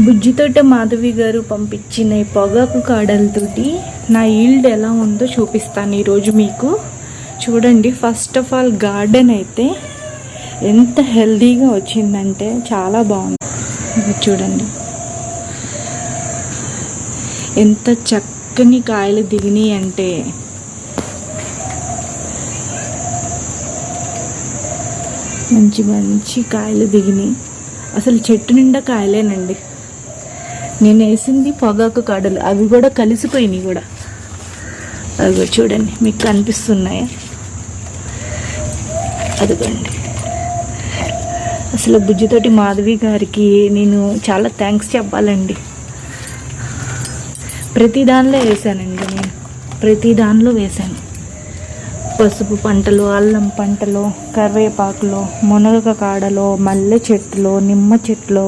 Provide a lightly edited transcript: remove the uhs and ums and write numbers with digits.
బుజ్జితోట మాధవి గారు పంపించిన ఈ పొగాకు కాడలతోటి నా ఈల్డ్ ఎలా ఉందో చూపిస్తాను ఈరోజు మీకు. చూడండి, ఫస్ట్ ఆఫ్ ఆల్ గార్డెన్ అయితే ఎంత హెల్దీగా వచ్చిందంటే చాలా బాగుంది. చూడండి ఎంత చక్కని కాయలు దిగినాయి అంటే, మంచి మంచి కాయలు దిగినాయి. అసలు చెట్టు నిండా కాయలేనండి. నేను వేసింది పొగాకు కాడలు, అవి కూడా కలిసిపోయినాయి కూడా. అదిగో చూడండి, మీకు కనిపిస్తున్నాయా? అదిగోండి. అసలు బుజ్జితోటి మాధవి గారికి నేను చాలా థ్యాంక్స్ చెప్పాలండి. ప్రతి దానిలో వేసానండి, నేను ప్రతి దానిలో వేసాను. పసుపు పంటలో, అల్లం పంటలో, కరివేపాకులో, మునగ కాడలో, మల్లె చెట్టులో, నిమ్మ చెట్టులో,